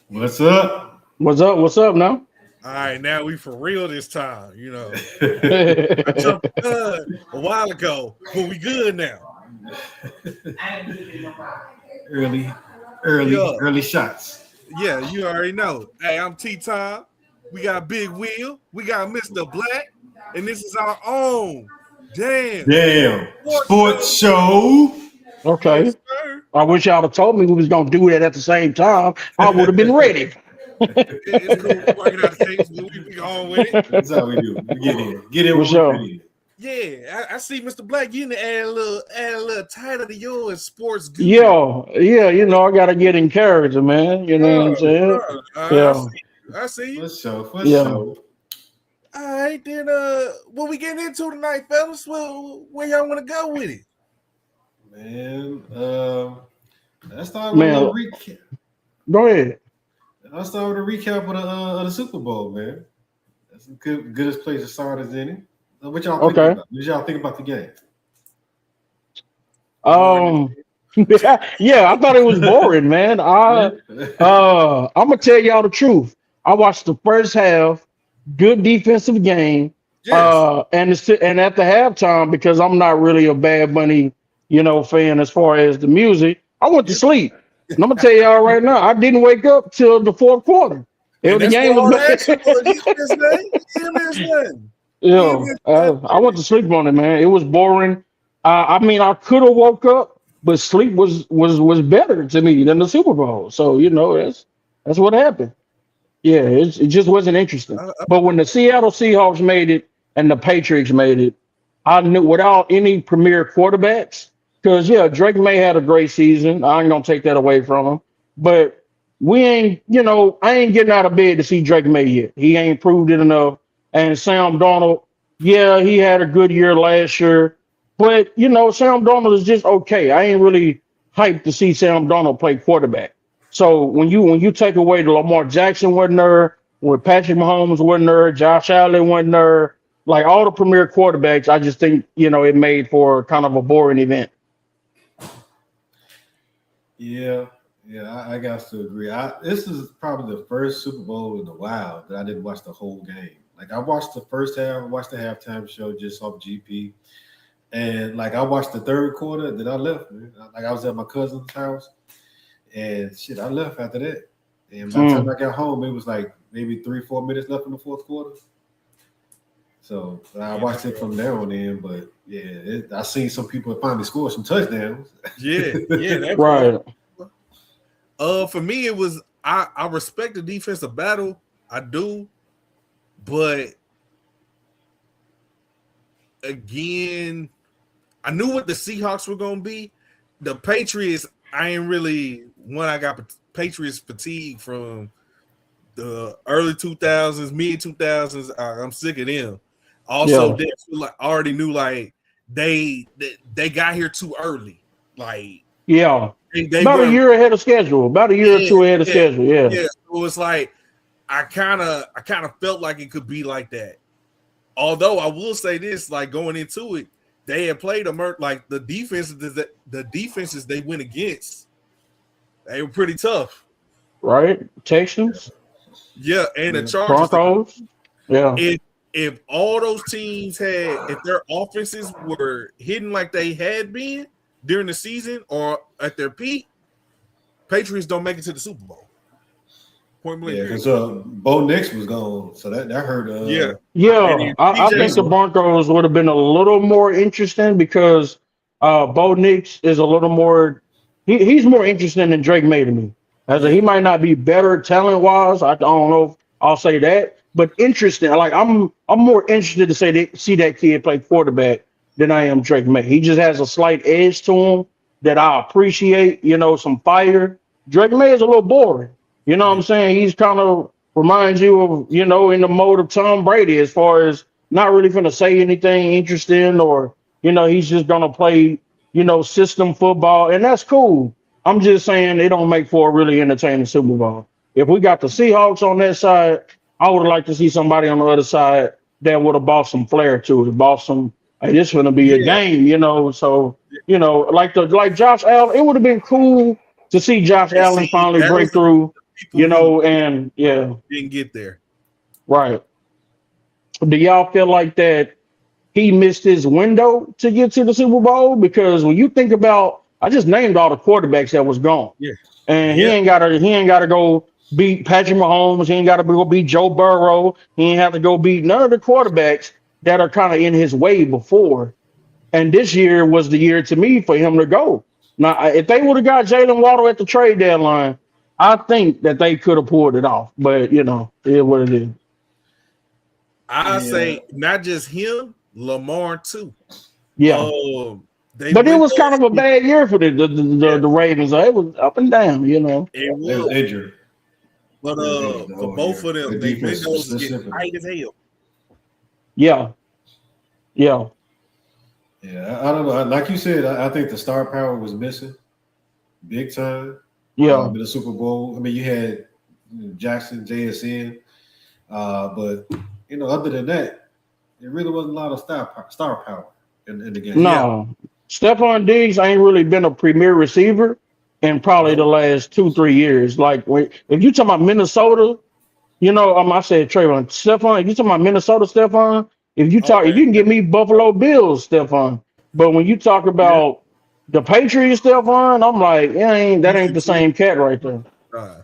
What's up? What's up? What's up now? All right, now we for real this time. I Yeah, jumped the gun a while ago, but we good now. early, early, Yeah, early shots. yeah, you already know. Hey, I'm T Time. We got Big Wheel. We got Mr. Blaq, and this is our own damn Damn. sports Sports show. show. okay. Yes, sir. I wish y'all would have told me we was gonna do that at the same time. I would have been ready. It's cool. We working out the kinks, but we on with it. That's how we do. We get in. Get in For when we sure. fit in. Yeah, I see Mr. Black. You need to add a little title to yours, sports guru. Yeah, I gotta get encouraged, man. You know what I'm Oh, saying? bro. I Yeah, see you. I see you. For sure. For yeah. sure. All right, then. What we getting into tonight, fellas? Well, where y'all want to go with it? Man. Let's start with a Man, little recap. go ahead. Let's start with a recap of the Super Bowl, man. That's a goodest place to start as any. What y'all think Okay. about? What y'all think about the game? Boring. Um yeah, I thought it was boring, man. I'm gonna tell y'all the truth. I watched the first half, good defensive game, Yes. and at the halftime, because I'm not really a Bad Bunny, fan as far as the music, I went to Yeah. sleep. And I'm gonna tell y'all right now, I didn't wake up till the fourth quarter. And The that's game what was all the action was. bad. You missed nothing. You missed nothing. You Yeah, missed nothing. I went to sleep on it, man. It was boring. I mean, I could have woke up, but sleep was better to me than the Super Bowl. So that's what happened. Yeah, it just wasn't interesting. Uh, uh, But when the Seattle Seahawks made it and the Patriots made it, I knew without any premier quarterbacks, because yeah, Drake May had a great season. I ain't gonna take that away from him. But I ain't getting out of bed to see Drake May yet. He ain't proved it enough. And Sam Donald, yeah, he had a good year last year. But Sam Donald is just okay. I ain't really hyped to see Sam Donald play quarterback. So when you take away the Lamar Jackson wasn't there, when Patrick Mahomes wasn't there, Josh Allen wasn't there, like all the premier quarterbacks, I just think it made for kind of a boring event. Yeah, yeah, I got to agree. This is probably the first Super Bowl in a while that I didn't watch the whole game. Like I watched the first half, I watched the halftime show just off GP, and like I watched the third quarter, then I left. Man. Like I was at my cousin's house, and shit, I left after that. And by the time Mm, I got home, it was like maybe 3, 4 minutes left in the fourth quarter. So I yeah, watched it from there on in. But yeah, I seen some people finally score some touchdowns. yeah, that part. right. For me, it was I respect the defensive battle. I do, but again, I knew what the Seahawks were gonna be. The Patriots, I ain't really one. I got Patriots fatigue from the early 2000s, mid 2000s. I'm sick of them. Also, Yeah. they like already knew like they got here too early. Like Yeah. they About a weren't. year ahead of schedule. About a year or Yeah, two ahead of yeah, schedule. Yeah. yeah. So it's like I kind of felt like it could be like that. Although I will say this, like going into it, they had played like the defenses they went against, they were pretty tough. Right. Texans. Yeah, and the Yeah. Chargers. Broncos. Yeah. If all those teams if their offenses were hitting like they had been during the season or at their peak, Patriots don't make it to the Super Bowl. Point blank Yeah, period. because Bo Nix was gone, so that hurt. Yeah, and Yeah. then I PJ think the Pittsburgh. Broncos would have been a little more interesting because Bo Nix is a little more he's more interesting than Drake May to me. He yeah, might not be better talent wise. I don't know if I'll say that, but interesting. Like I'm more interested to see that kid play quarterback than I am Drake May. He just has a slight edge to him that I appreciate, some fire. Drake May is a little boring. You know what I'm yeah, saying? He's kind of reminds you of, in the mode of Tom Brady as far as not really going to say anything interesting or, he's just going to play, system football. And that's cool. I'm just saying they don't make for a really entertaining Super Bowl. If we got the Seahawks on that side, I would like to see somebody on the other side that would have bought some flair to it, bought some, hey, this is going to be a yeah, game, So, like Josh Allen, it would have been cool to see Josh and Allen see finally that was break through. people who and yeah, didn't get there. right. Do y'all feel like that he missed his window to get to the Super Bowl? Because when you think about, I just named all the quarterbacks that was gone, Yeah. and Yeah. he ain't gotta go beat Patrick Mahomes. He ain't gotta go beat Joe Burrow. He ain't have to go beat none of the quarterbacks that are kind of in his way before. And this year was the year to me for him to go. Now, if they would have got Jalen Waddle at the trade deadline, I think that they could have pulled it off. But it is what it is. I Yeah. say not just him, Lamar too. Yeah. They But it went was kind of a bad year for the Ravens. It was up and down. It They was was, injured. but They was injured the for whole both year. of them, The they defense windows was getting specifically. tight as hell. Yeah. Yeah. Yeah, I don't know. Like you said, I think the star power was missing big time. Yeah. In the Super Bowl. I mean, you had Jackson, JSN, but other than that, it really wasn't a lot of star power in the game. Yeah. No. Stephon Diggs ain't really been a premier receiver in probably the last 2-3 years. Like if you talking about Minnesota, I said Trayvon. Stephon, if you talking about Minnesota Stephon, if you Okay. can give me Buffalo Bills Stephon. But when you talk Yeah. about the Patriots Stephon, I'm like, that ain't the same cat right there. Uh,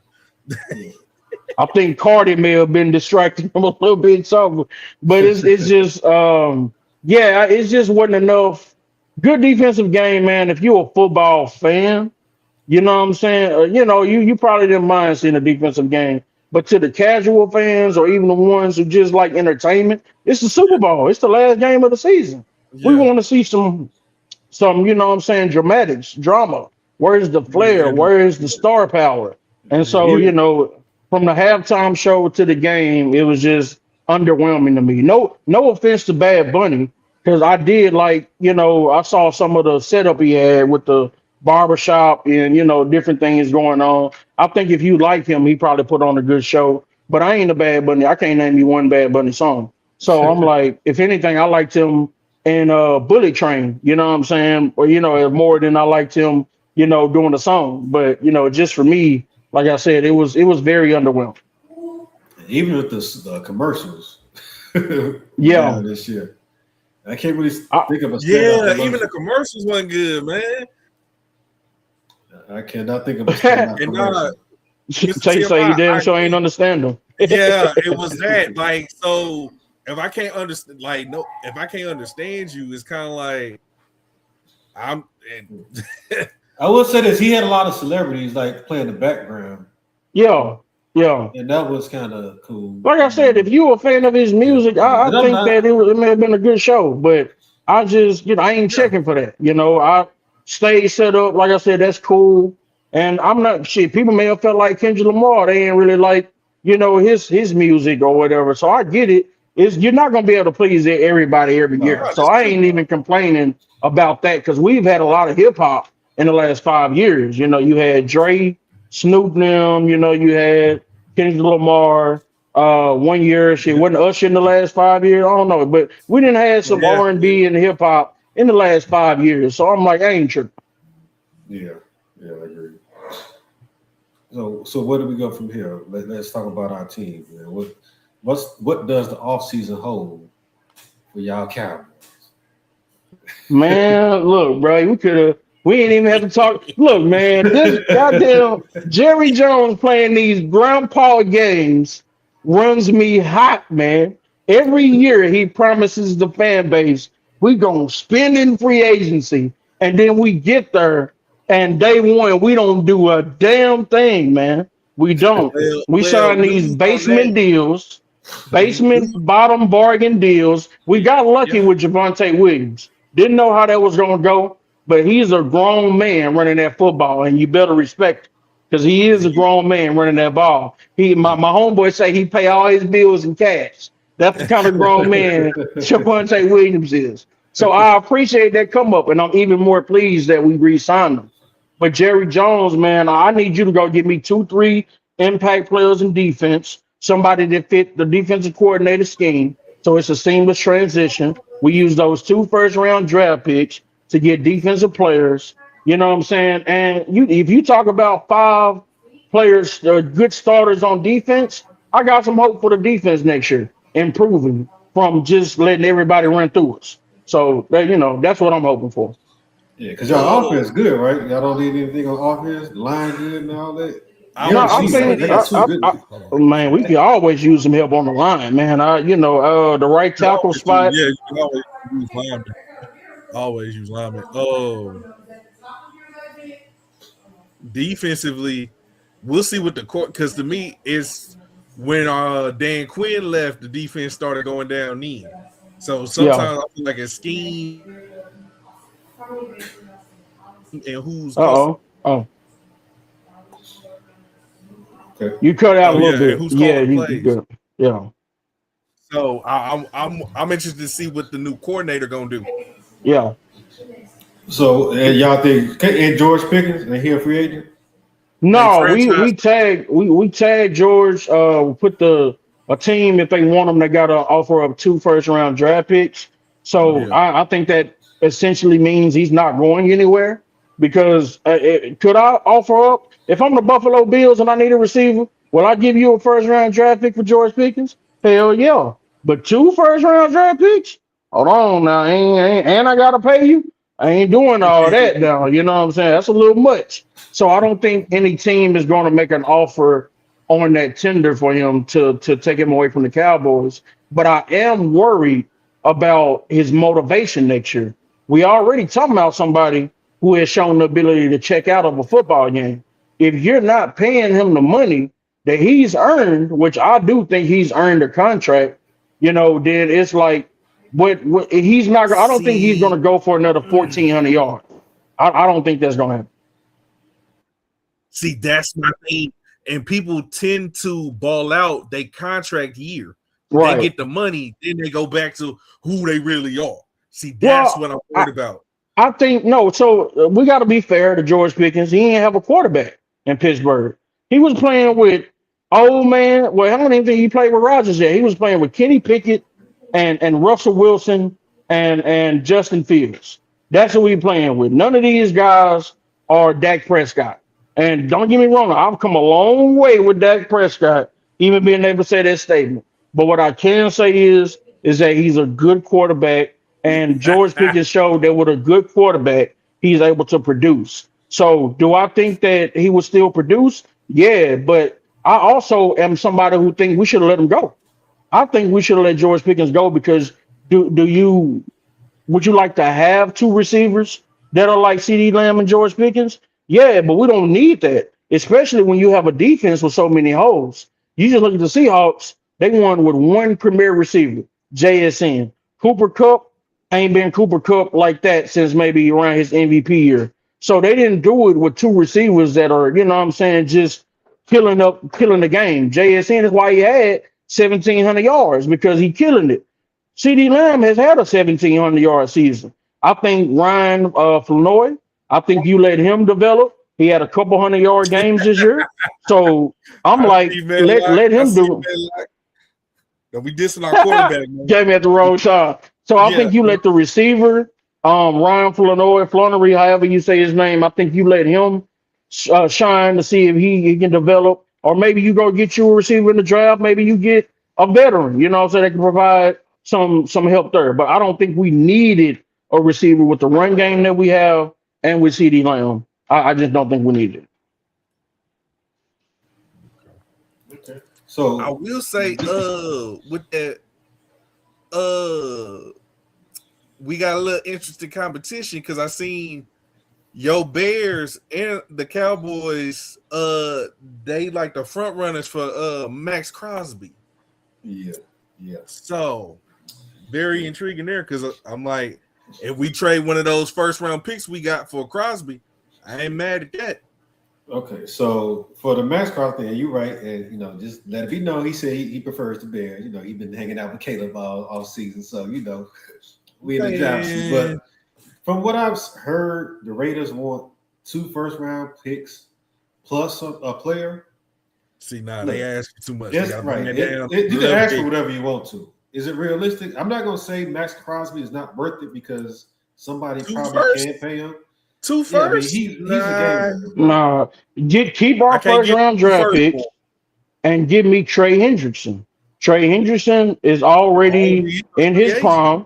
I think Cardi may have been distracting him a little bit, so but it's just it just wasn't enough good defensive game, man. If you're a football fan, you know what I'm saying? You probably didn't mind seeing a defensive game. But to the casual fans or even the ones who just like entertainment, it's the Super Bowl. It's the last game of the season. We yeah. want to see some dramatics, drama. Where's the flair? Yeah. Where is the star power? And so, Even from the halftime show to the game, it was just underwhelming to me. No offense to Bad Bunny, because I did I saw some of the setup he had with the barbershop and different things going on. I think if you like him, he probably put on a good show. But I ain't a Bad Bunny. I can't name you one Bad Bunny song. So I'm like, if anything, I liked him in Bullet Train, you know what I'm saying? Or more than I liked him, doing the song. But just for me, like I said, it was very underwhelming. even with the commercials Yeah. this year, I can't really I- think of a Yeah, standout even the commercial. commercials wasn't good, man. I cannot think of a standout And commercial. Tay say he damn I sure ain't agree. understand them. Yeah, it was that. Like, so if I can't understand, if I can't understand you, it's kind of like I'm. I will say this: he had a lot of celebrities like playing the background, Yeah. Yeah. and that was kind of cool. Like I said, if you're a fan of his music, I But I'm think that not. it may have been a good show. But I just, I ain't Yeah. checking for that. I stayed set up. Like I said, that's cool. And I'm not shit. People may have felt like Kendrick Lamar. They ain't really like, his music or whatever. So I get it. You're not gonna be able to please everybody every No, year. Oh, So that's I true. ain't even complaining about that because we've had a lot of hip hop in the last 5 years. You had Dre, Snoop, them. You had Kendrick Lamar. 1 year, she wasn't Usher in the last 5 years. I don't know, but we didn't have some Yeah, R&B and hip hop in the last 5 years. So I'm like, I ain't tripping. Yeah, I agree. So where do we go from here? Let's talk about our team. Man. What does the offseason hold for y'all Cowboys? Man, look, bro, we ain't even have to talk. Look, man, this goddamn Jerry Jones playing these grandpa games runs me hot, man. Every year he promises the fan base we gonna spend in free agency, and then we get there and day one we don't do a damn thing, man. We don't. We well, sign these news on that. basement deals, basement bottom bargain deals. We got lucky Yeah, with Javonte Williams. Didn't know how that was going to go, but he's a grown man running that football, and you better respect because he is a grown man running that ball. My homeboy say he pay all his bills in cash. That's the kind of grown man Javonte Williams is. So I appreciate that come up, and I'm even more pleased that we re-signed him. But Jerry Jones, man, I need you to go get me 2, 3 impact players in defense, somebody that fit the defensive coordinator scheme. So it's a seamless transition. We use those 2 first-round draft picks to get defensive players. You know what I'm saying? And if you talk about players, good starters on defense, I got some hope for the defense next year, improving from just letting everybody run through us. So that that's what I'm hoping for. Yeah, because y'all offense good, right? Y'all don't need anything on offense. The line good and all that. I You No, got was I gonna receivers, say right? think They got this. two good. Hold on. man, we could always use some help on the line, man. The right You can tackle always use, spot. yeah, you can always use linemen. Always use linemen. Oh, defensively, we'll see what the court, because to me it's when Dan Quinn left, the defense started going down then. So Yeah. sometimes I feel like a scheme and who's called. Uh-oh. Oh, Okay. you cut out Oh a little yeah, and bit. who's Yeah, calling the you plays. good. Yeah. So I'm interested to see what the new coordinator gonna do. Yeah. So y'all think and George Pickens and he a free agent? Hey, No, franchise. we tagged George. We put a team if they want him, they got to offer up 2 first-round draft picks. So Yeah. I think that essentially means he's not going anywhere because could I offer up if I'm the Buffalo Bills and I need a receiver? Will I give you a first-round draft pick for George Pickens? Hell yeah. But 2 first-round draft picks? Hold on now, and I gotta pay you. I ain't doing all that now. You know what I'm saying? That's a little much. So I don't think any team is going to make an offer on that tender for him to take him away from the Cowboys. But I am worried about his motivation next year. We already talking about somebody who has shown the ability to check out of a football game. If you're not paying him the money that he's earned, which I do think he's earned a contract, then it's like what he's not. I don't think he's going See, to go for another 1,400 yards. I don't think that's going to happen. see, that's my thing. And people tend to ball out they contract year. They Right. get the money, then they go back to who they really are. See, that's Well, what I'm I, worried about. I think no. So we got to be fair to George Pickens. He didn't have a quarterback in Pittsburgh. He was playing with old man. Well, I don't even think he played with Rodgers yet. He was playing with Kenny Pickett and Russell Wilson and Justin Fields. That's who he playing with. None of these guys are Dak Prescott. And don't get me wrong, I've come a long way with Dak Prescott, even being able to say that statement. But what I can say is that he's a good quarterback, and George Pickens showed that with a good quarterback, he's able to produce. So, do I think that he will still produce? Yeah, but I also am somebody who think we should have let him go. I think we should have let George Pickens go because do you would you like to have 2 receivers that are like CD Lamb and George Pickens? Yeah, but we don't need that, especially when you have a defense with so many holes. You just look at the Seahawks, they won with one premier receiver, JSN. Cooper Cup ain't been Cooper Cup like that since maybe around his MVP year. So they didn't do it with 2 receivers that are, what I'm saying, just killing the game. JSN is why he had 1,700 yards because he killing it. CD Lamb has had a 1,700-yard season. I think Ryan Flournoy, I think you let him develop. He had a couple 100-yard games this year. So I'm I like, see man let I him see do man like don't be dissing our quarterback, man. Gave me at the wrong time. So I Yeah, think you let the receiver, Ryan Flournoy, however you say his name, I think you let him shine to see if he can develop. Or maybe you go get you a receiver in the draft. Maybe you get a veteran, so they can provide some help there. But I don't think we needed a receiver with the run game that we have and with CD Lamb. I just don't think we needed it. Okay. I So will say, with that, uh, we got a little interesting competition because I seen Yo Bears and the Cowboys, they like the front runners for Max Crosby. yeah, yeah. So very intriguing there because I'm like, if we trade one of those first round picks we got for Crosby, I ain't mad at that. Okay, so for the mascot thing, you're right, and just let it be known. He said he prefers the Bears. He's been hanging out with Caleb all season, so we in the driver's seat. Man. But from what I've heard, the Raiders want 2 first-round picks plus a player. See, nah, they Look, ask for too much. They that's gotta right. bring that down. You can ask for whatever you want to. Is it realistic? I'm not going to say Max Crosby is not worth it because somebody Two probably first? can pay him. Two Yeah, I mean, first? he's a Nah, gamer. Nah, keep I our can't first get round two draft first picks for him. and give me Trey Hendrickson. Trey Hendrickson is Oh, already he's in a free his agent. prime.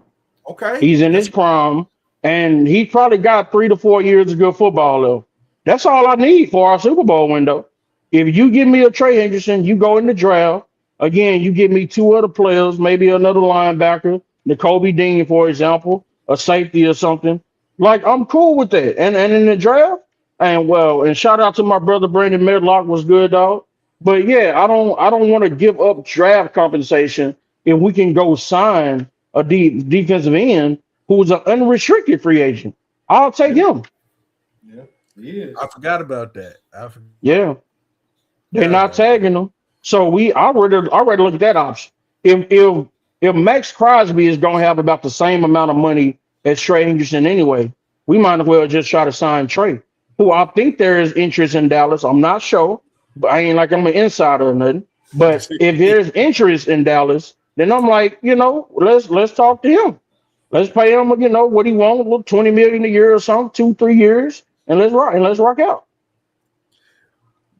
Okay. He's in his prime, and he probably got 3 to 4 years of good football left. That's all I need for our Super Bowl window. If you give me a Trey Henderson, you go in the draft. Again, you give me two other players, maybe another linebacker, N'Kobe Dean, for example, a safety or something. Like I'm cool with that. And in the draft, and shout out to my brother Brandon Medlock was good dog. But yeah, I don't want to give up draft compensation if we can go sign a defensive end who's an unrestricted free agent. I'll take Yeah, him. yeah, he is. I forgot about that. I forgot Yeah, they're not about that. tagging him. So I already look at that option. If Max Crosby is gonna have about the same amount of money as Trey Henderson anyway, we might as well just try to sign Trey, who I think there is interest in Dallas. I'm not sure, but I ain't like I'm an insider or nothing. But if there's interest in Dallas, then I'm like, let's talk to him. Let's pay him, what he wants, a little 20 million a year or something, 2, 3 years, and let's rock out.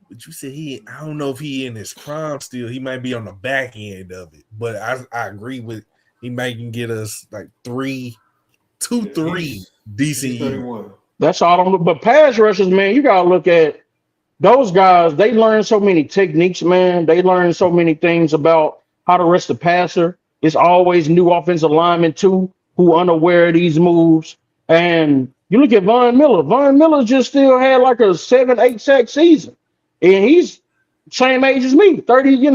But you said I don't know if he in his prime still. He might be on the back end of it. But I agree with he might can get us like two, Yeah, three decent he's years. 31. That's all I'm. But pass rushers, man, you gotta look at those guys. They learn so many techniques, man. They learn so many things about how to rush the passer. It's always new offensive linemen too who unaware of these moves. And you look at Von Miller. Von Miller just still had like a 7, 8 sack season, and he's same age as me, 30. In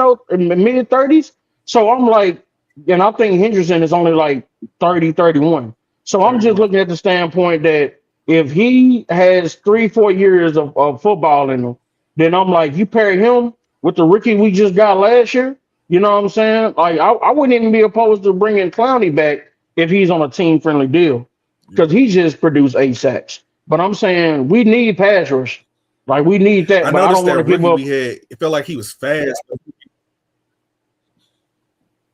the mid 30s. So I'm like, and I think Henderson is only like 30, 31. So I'm just 31. looking at the standpoint that if he has 3, 4 years of football in him, then I'm like, you pair him with the rookie we just got last year. You know what I'm saying? Like, I wouldn't even be opposed to bringing Clowney back if he's on a team friendly deal Yeah. because he just produced 8 sacks. But I'm saying we need pass rush. Like, we need I that, but I noticed don't want that to give rookie up. we had. It felt like he was fast.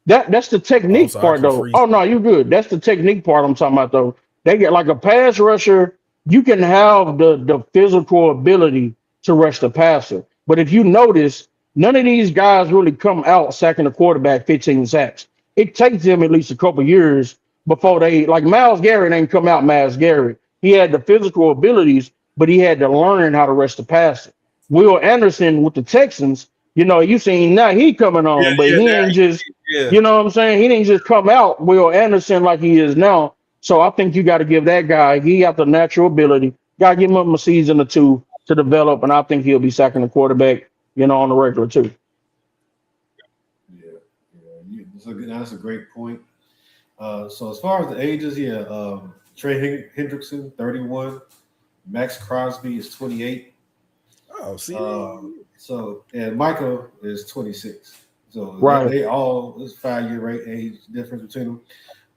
That's the Oh, I'm technique sorry, I part, keep though. freezing. Oh no, you good. That's the technique part I'm talking about, though. They get like a pass rusher. You can have the physical ability to rush the passer, but if you notice, none of these guys really come out sacking the quarterback 15 sacks. It takes them at least a couple years before they like Miles Garrett ain't come out Miles Garrett. He had the physical abilities, but he had to learn how to rush the passer. Will Anderson with the Texans, you seen now he coming Yeah, on, but yeah, he ain't just yeah. you know what I'm saying? He didn't just come out Will Anderson like he is now. So I think you got to give that guy, he got the natural ability. Got to give him a season or two to develop, and I think he'll be sacking the quarterback, on the regular too. Yeah, yeah. That's a great point. So as far as the ages, yeah, Trey Hendrickson, 31. Max Crosby is 28. Oh, see, And Michael is 26. So Right. they all there's 5 year rate age difference between them.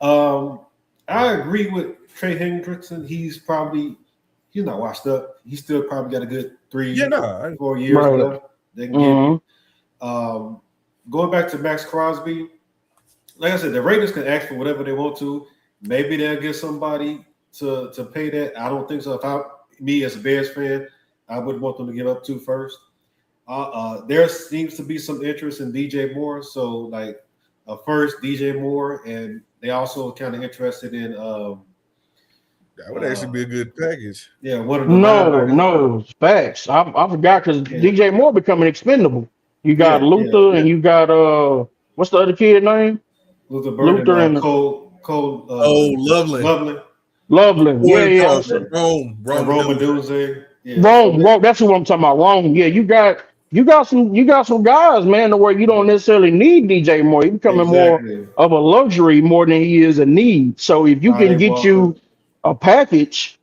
Um, I agree with Trey Hendrickson. He's not washed up. He still probably got a good yeah, 3, 4 years Right. left. They can give hmm you. Um, Going back to Max Crosby, like I said, the Raiders can ask for whatever they want to. Maybe they'll get somebody to pay that. I don't think so. Me as a Bears fan, I wouldn't want them to give up two first. There seems to be some interest in DJ Moore, so like a first DJ Moore, and they also kind of interested in that would actually be a good package. one of the No, linebackers. no, facts. I forgot because Yeah, DJ Moore becoming expendable. You got yeah. Luther and you got what's the other kid name? Luther Burden and Luther and Cole Oh, Loveland. Loveland Loveland. Yeah, Or yeah. and Roman Dunze. Yeah, so Rome, that's what I'm talking about. Rome, yeah, you got some guys, man, to where you don't necessarily need DJ Moore. He's becoming more exactly. of a luxury more than he is a need. So if you can Friday get Walker. you a package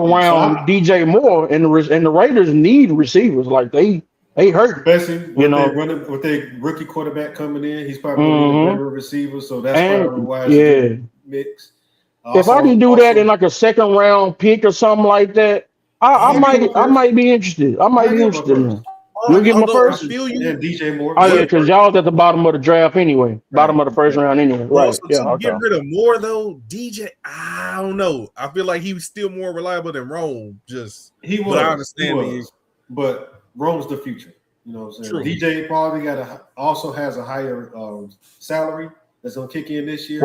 Yeah, so around DJ Moore and the Raiders need receivers, like they hurt, especially you know. with their rookie quarterback coming in, he's probably going to be the hmm better receiver. So that's probably And why it's a good yeah, mix. if I can Also, do that in also, like a second round pick or something like that, I I'll give him might a I first. might be interested. I might I'll be give him a interested in first. him. You'll give him a Although I first. feel you, And DJ Moore. Oh yeah, but because y'all was at the bottom of the draft anyway, bottom Right. of the first round anyway. Right? also Yeah. to Okay. get rid of Moore though, DJ, I don't know. I feel like he was still more reliable than Rome. But I understand But Rome's the future. You know what I'm saying? True. DJ probably also has a higher salary that's gonna kick in this year.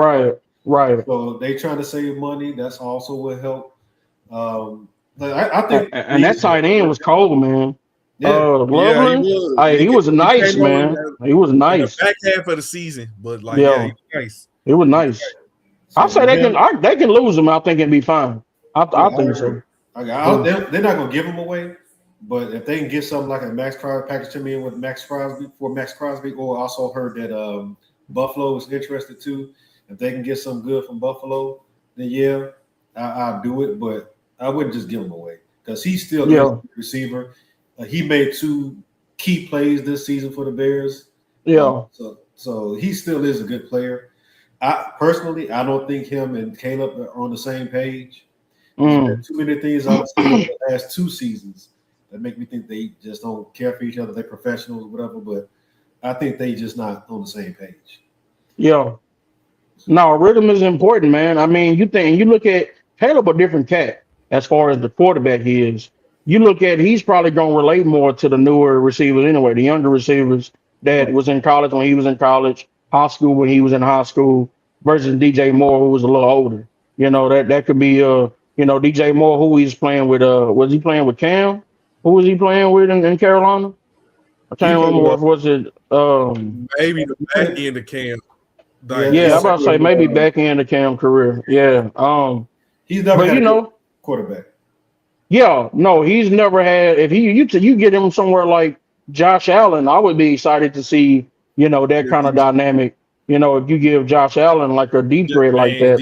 Right. So they trying to save money. That's also will help. But I think And that tight end was cold, man. Yeah. Yeah, he Loveland, was. he was nice, came on man. He was in the nice. back half of the season, but like, Yeah. he was nice. It was nice. So I say they can lose him. I think it'd be fine. I think so. They're not gonna give him away, but if they can get something like a Max Crosby package to me in with Max Crosby, or also heard that Buffalo is interested too. If they can get some good from Buffalo, then yeah, I'll do it. But I wouldn't just give him away because he's still a receiver. He made 2 key plays this season for the Bears. Yeah. So he still is a good player. I don't think him and Caleb are on the same page. There's too many things I've seen over the last 2 seasons that make me think they just don't care for each other. They're professionals, whatever. But I think they just not on the same page. Yeah. No, rhythm is important, man. I mean, you look at Caleb, a different cat as far as the quarterback he is. You look at he's probably gonna relate more to the newer receivers anyway, the younger receivers that was in college when he was in college, high school when he was in high school, versus DJ Moore who was a little older. You know, that could be DJ Moore who he's playing with was he playing with Cam? Who was he playing with in Carolina? I can't remember what was it. Maybe the back end of Cam. Yeah, I'm about to say maybe back end of Cam career. Yeah. He's never had a quarterback. Yeah, no, he's never had. If you get him somewhere like Josh Allen, I would be excited to see that kind of dynamic. If you give Josh Allen like a deep threat like that,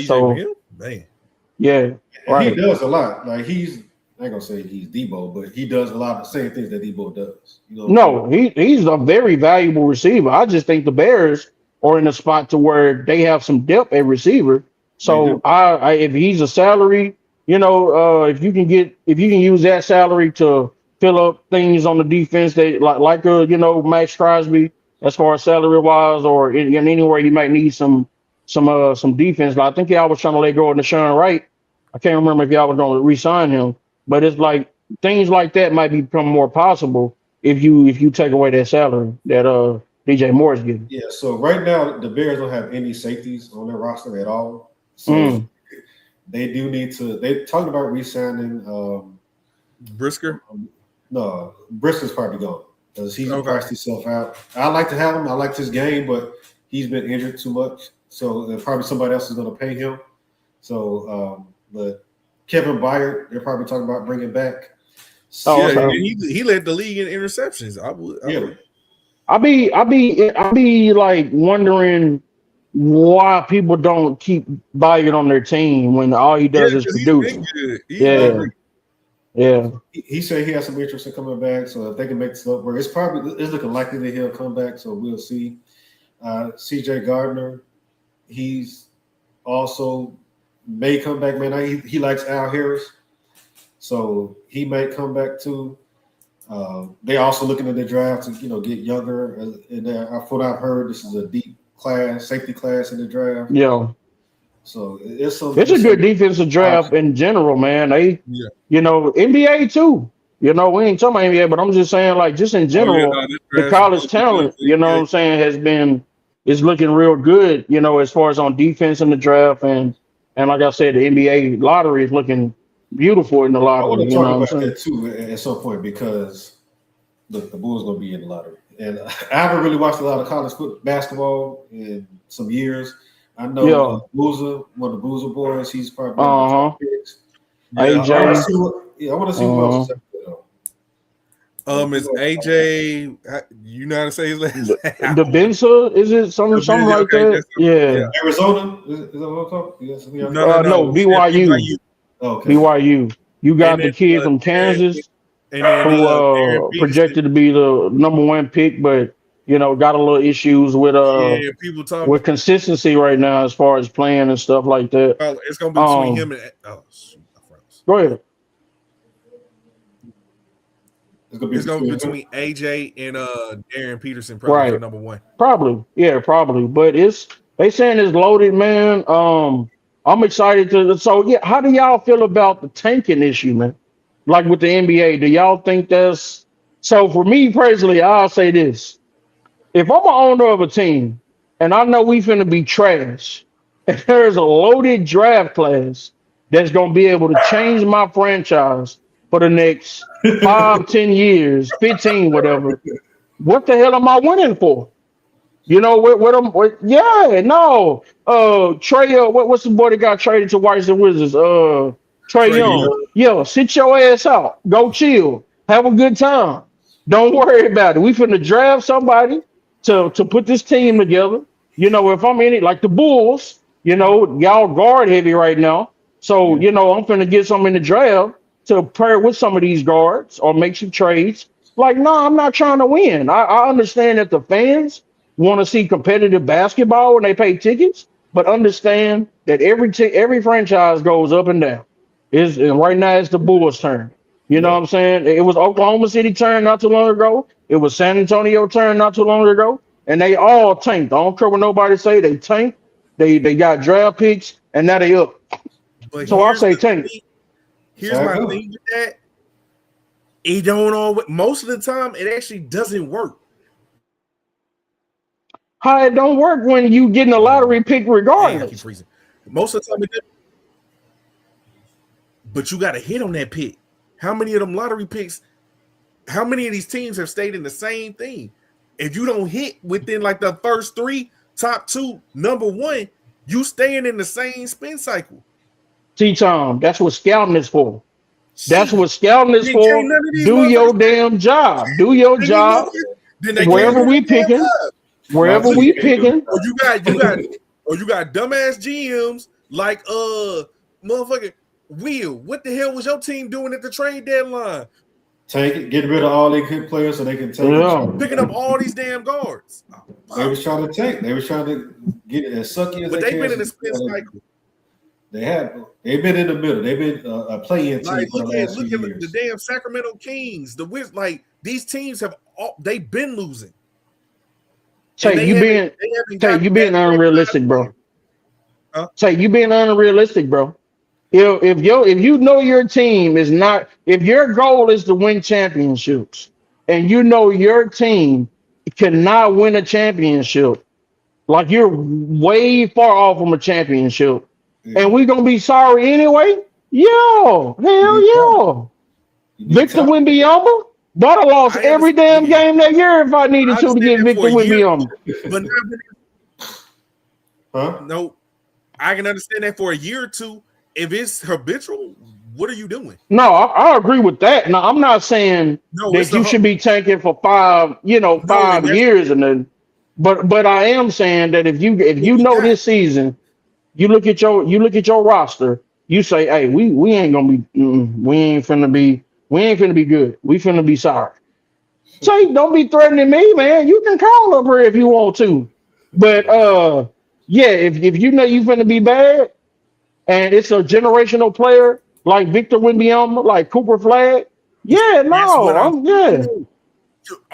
yeah, right. He does a lot. Like I ain't gonna say he's Debo, but he does a lot of the same things that Debo does. No, he's a very valuable receiver. I just think the Bears are in a spot to where they have some depth at receiver. So if he's a salary, if you can use that salary to fill up things on the defense that Max Crosby as far as salary wise, or in anywhere you might need some defense. But I think y'all was trying to let go of Deshaun Wright. I can't remember if y'all was going to re-sign him, but it's like things like that might become more possible if you take away that salary that DJ Moore is getting. Yeah. So right now the Bears don't have any safeties on their roster at all. So they do need to. They talked about re-signing Brisker. No, Brisker's probably gone because he's priced himself out. I like to have him. I liked his game, but he's been injured too much. So probably somebody else is going to pay him. So, but Kevin Byard, they're probably talking about bringing back. He led the league in interceptions. I be like wondering why people don't keep Byard on their team when all he does is produce. Yeah. He said he has some interest in coming back, so if they can make this up work, it's looking likely that he'll come back. So we'll see. CJ Gardner, he's also may come back. Man, he likes Al Harris, so he may come back too. They're also looking at the draft to get younger. And from what I've heard, this is a deep safety class in the draft. Yeah. So it's a good defensive draft in general, man. NBA too. We ain't talking about NBA, but I'm just saying, like, just in general, the college talent, what I'm saying, is looking real good, as far as on defense in the draft, and like I said, the NBA lottery is looking beautiful in the lottery. I want to talk about that too at some point because the Bulls gonna be in the lottery, and I haven't really watched a lot of college basketball in some years. I know Boozer, one of the Boozer boys, he's probably one of the top picks. AJ. I want to see who else is up there. Is AJ? You know how to say his last name? The Benza? Is it something like that? Yeah. Arizona? Is that what I'm talking? Yes. No. BYU. Okay. BYU. You got the kid from Kansas who projected to be the number 1 pick, but got a little issues with with consistency right now as far as playing and stuff like that. It's gonna be between him and go ahead. It's gonna be between AJ and Darren Peterson probably for number one. Probably. But they saying it's loaded, man. I'm excited to. So yeah, how do y'all feel about the tanking issue, man? Like with the NBA, do y'all think that's so? For me personally, I'll say this: if I'm an owner of a team and I know we finna be trash, and there's a loaded draft class that's gonna be able to change my franchise for the next 5, 10 years, 15, whatever. What the hell am I winning for? You know yeah, no. Trey, what's the boy that got traded to Washington Wizards? Trey Trae Young. Young. Yeah, sit your ass out. Go chill. Have a good time. Don't worry about it. We finna draft somebody to put this team together. You know, if I'm in it, like the Bulls, you know, y'all guard heavy right now. So, you know, I'm finna get some in the draft to pair with some of these guards or make some trades. Like, no, I'm not trying to win. I understand that the fans want to see competitive basketball when they pay tickets, but understand that every franchise goes up and down. And right now it's the Bulls' turn. You know what I'm saying? It was Oklahoma City turn not too long ago. It was San Antonio turn not too long ago, and they all tanked. I don't care what nobody say. They tanked. They got draft picks, and now they up. But So I say tank. Here's my thing with that. It don't always. Most of the time, it actually doesn't work. How it don't work when you getting a lottery pick regardless. Dang, I keep freezing. Most of the time, it doesn't. But you got to hit on that pick. How many of them lottery picks? How many of these teams have stayed in the same thing? If you don't hit within like the first three, top two, number one, you staying in the same spin cycle. T-Tom, that's what scouting is for. That's what scouting is for. Do your damn job. Do your job. Wherever we picking. Wherever we picking. Or you got dumbass GMs like motherfucking Will. What the hell was your team doing at the trade deadline? Take it, get rid of all their good players so they can take it. Picking up all these damn guards. They was trying to tank. They was trying to get it as sucky as but they can. But They've been in the spin cycle. They've been in the middle. They've been a play-in team like, for the last few look years. at the damn Sacramento Kings. The Wiz, like these teams they've been losing. Say you being unrealistic, bro. Huh? Say you being unrealistic, bro. If you know your team is not, if your goal is to win championships, and you know your team cannot win a championship, like you're way far off from a championship, and we're gonna be sorry anyway. Hell yeah. Victor Wembanyama, but I lost every damn game that year if I needed to get Victor Wembanyama. But no, I can understand that for a year or two. If it's habitual, what are you doing? No, I agree with that. Now, I'm not saying that you should be tanking for 5 years and then, but I am saying that if you know this season, you look at your roster, you say, hey, we ain't gonna be, we ain't finna be good. We finna be sorry. Say, don't be threatening me, man. You can call up here if you want to, but yeah, if you know you finna be bad. And it's a generational player like Victor Wembanyama, like Cooper Flag. Yeah,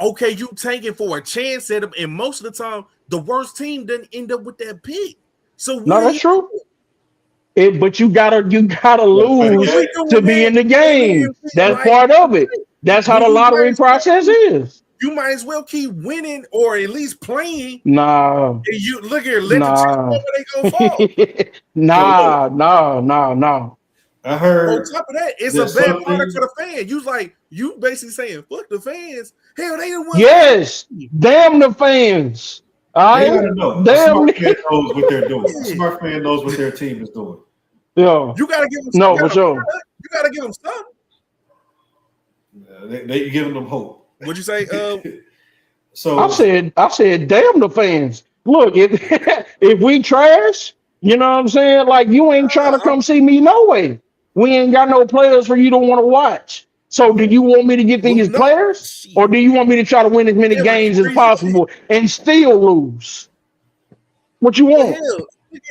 Okay, you tanking for a chance at him, and most of the time, the worst team doesn't end up with that pick. So no, that's true. But you gotta lose to be in the game. That's part of it. That's how the lottery process is. You might as well keep winning or at least playing. Nah. And you look here, let the chips over, they gonna fall. No. I heard. On top of that, it's a bad product for the fan. You basically saying, fuck the fans. Hell, they didn't want. Yes, damn the fans. They gotta know. Damn, a smart fan knows what they're doing. A smart fan knows what their team is doing. Yeah, you gotta give them. No, for sure. You gotta give them stuff. They giving them hope. What'd you say? So I said, damn the fans. Look, if we trash, you know what I'm saying? Like you ain't trying to come see me no way. We ain't got no players for you to want to watch. So do you want me to get these players, or do you want me to try to win as many games as possible and still lose? What you want?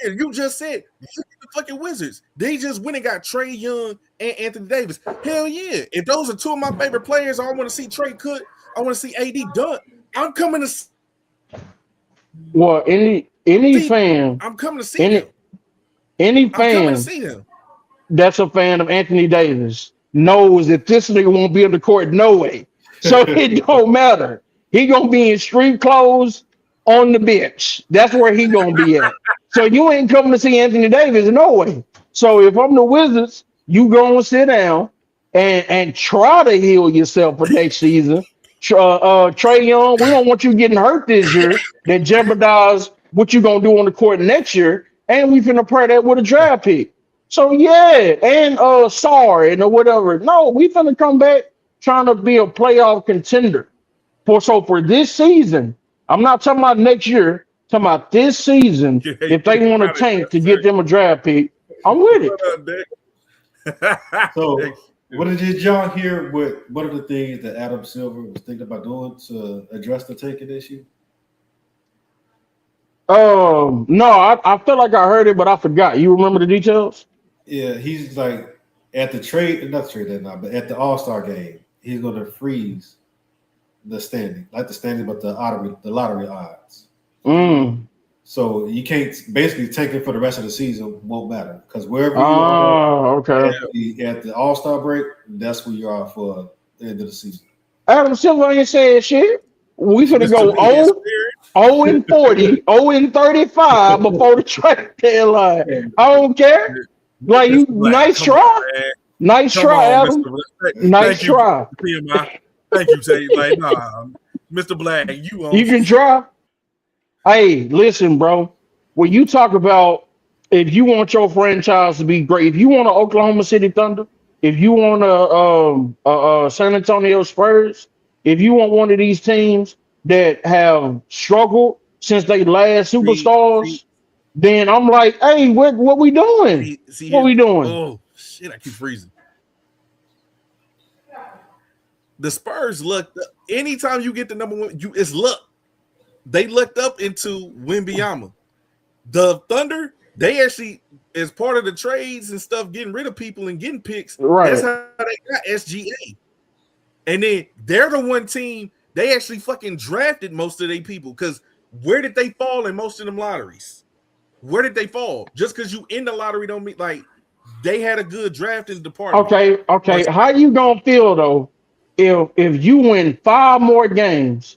You just said look at the fucking Wizards. They just went and got Trae Young and Anthony Davis. Hell yeah! If those are two of my favorite players, I want to see Trae Cook. I want to see AD dunk. I'm coming to Well, any fan, I'm coming to see any them. any I'm coming to fan see them. that's a fan of Anthony Davis knows that this nigga won't be on the court no way. So it don't matter. He gonna be in street clothes on the bench. That's where he gonna be at. So you ain't coming to see Anthony Davis no way. So if I'm the Wizards, you go and sit down and try to heal yourself for next season. Trae Young, we don't want you getting hurt this year that jeopardize what you gonna do on the court next year. And we finna pair that with a draft pick. So yeah, and sorry and or whatever. No, we finna come back trying to be a playoff contender. For this season, I'm not talking about next year, talking about this season. If they want to tank to get them a draft pick, I'm with it. So, what did John hear? What are the things that Adam Silver was thinking about doing to address the tanking issue? No, I feel like I heard it, but I forgot. You remember the details? Yeah, he's like at the not trade that now, but at the All-Star game, he's going to freeze the standing, like the standing, but the lottery odds. So you can't basically take it for the rest of the season. Won't matter because wherever you are at the All-Star break, that's where you are for the end of the season. Adam Silver ain't saying shit. We finna go 0 and 40, 0 and 35 before the trade deadline. I don't care. Like you, nice try. Nice try, Adam. Nice try. Thank you, Tay. Like, nah, Mr. Blaq, you can try. Hey, listen, bro. When you talk about if you want your franchise to be great, if you want an Oklahoma City Thunder, if you want a San Antonio Spurs, if you want one of these teams that have struggled since they last superstars, then I'm like, hey, what we doing? What we doing? Oh shit, I keep freezing. The Spurs lucked up. Anytime you get the number one, it's luck. They lucked up into Wembanyama. The Thunder, they actually, as part of the trades and stuff, getting rid of people and getting picks. Right. That's how they got SGA. And then they're the one team they actually fucking drafted most of their people. Because where did they fall in most of them lotteries? Where did they fall? Just because you in the lottery don't mean like they had a good drafting department. Okay. How you gonna feel though if you win 5 more games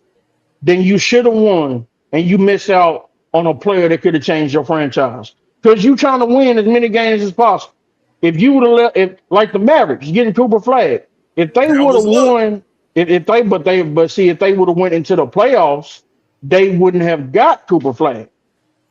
than you should have won and you miss out on a player that could have changed your franchise? Because you trying to win as many games as possible. If you would have left, like the Mavericks getting Cooper Flag, if they would have won, if they would have went into the playoffs, they wouldn't have got Cooper Flag.